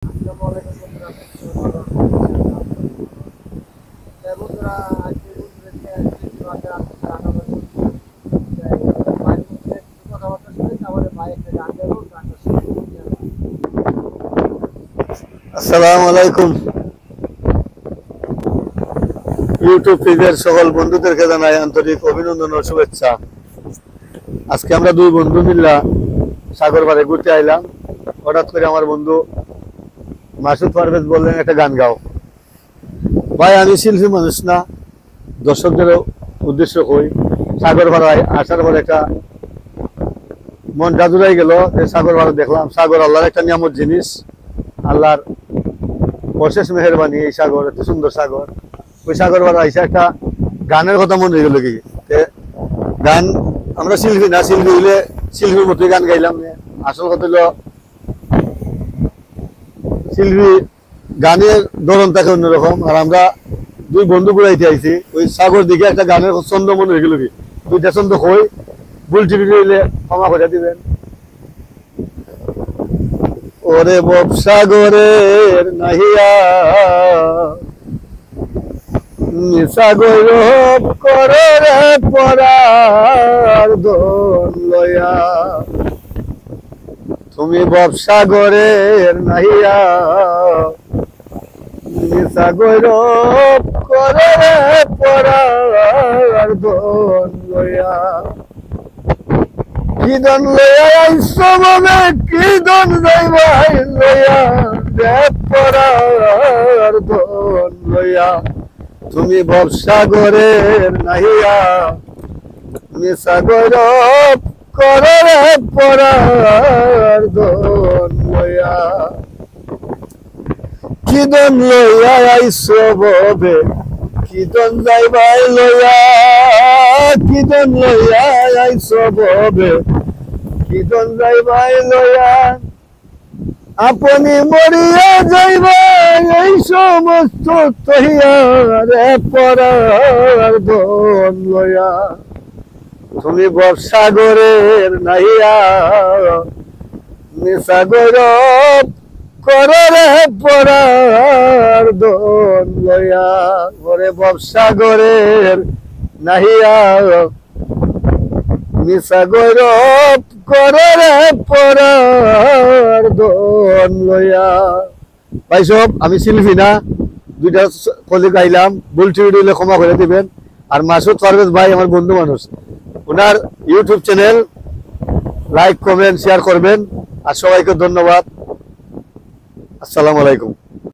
আসসালামু আলাইকুম বন্ধুরা, বন্ধুরা আজকে বন্ধুদেরকে কথাবার্তা শুনেছি। আমাদের ভাই একটা গান গাইবো, গানটা শুনে আসসালামু আলাইকুম। ইউটিউব পেজের সকল বন্ধুদেরকে জানাই আন্তরিক অভিনন্দন ও শুভেচ্ছা। আজকে আমরা দুই বন্ধু মিল্লা সাগর পাড়ে ঘুরতে আইলাম। হঠাৎ করে আমার বন্ধু মাসুদ পারভেজ বললেন একটা গান গাও। ভাই আমি শিল্পী মানুষ না, দর্শকদেরও উদ্দেশ্য কই, সাগর পাড়ায় আসার পর একটা মন জাদুরাই গেল। সাগর পাড়া দেখলাম, সাগর আল্লাহর একটা নিয়ামত জিনিস, আল্লাহর অশেষ মেহেরবানি। এই সাগর এত সুন্দর সাগর, ওই সাগর পাড়া এসে একটা গানের কথা মনে হয়ে গেল কি গান। আমরা শিল্পী না, শিল্পী হইলে শিল্পীর মতোই গান গাইলাম। আসল কথা হলো শিল্পী গানের ধরন থাকে অন্যরকম, আর আমরা দুই বন্ধু ঘুরাইতে আইছি। ওই সাগর দিকে একটা গানের ছন্দ মনে হয়ে গেল কি, দুইটা ছন্দ কই, ভুল টিভি হইলে ক্ষমা করে দিবেন। ওরে ববসাগরের নাহিয়া সাগর করে পরার দোল লয়া, তুমি ববসাগরের নাহিয়া সাগর করে পরার দোল লয়া। কি দন লয়া আইসো বাবে, কি দন যাইবাই লয়া রে পরার দোল লয়া, তুমি ববসাগরের নাহিয়া সাগর করে পরার দোল লয়া। কি দন লয়া আইসো বাবে, কি দন যাইবাই লয়া, কি দন লয়া আইসো বাবে, কি দন যাইবাই লয়া। আপনি মরিয়া যাইবাই এই সমস্ত তহিয়া রে পরার দোল লয়া, তুমি ববসাগরের নাহিয়া সাগর করে পরার দোল লয়া। ওরে ববসাগরের নাহিয়া সাগর করে পরার দোল লয়া। ভাই সব আমি শিল্পী না, দুইটা কলি গাইলাম, ভুল টিভি হইলে ক্ষমা করে দিবেন। আর মাসুদ পারভেজ ভাই আমার বন্ধু মানুষ, ওনার YouTube channel like comment share করবেন। আর সবাইকে ধন্যবাদ। আসসালামু আলাইকুম।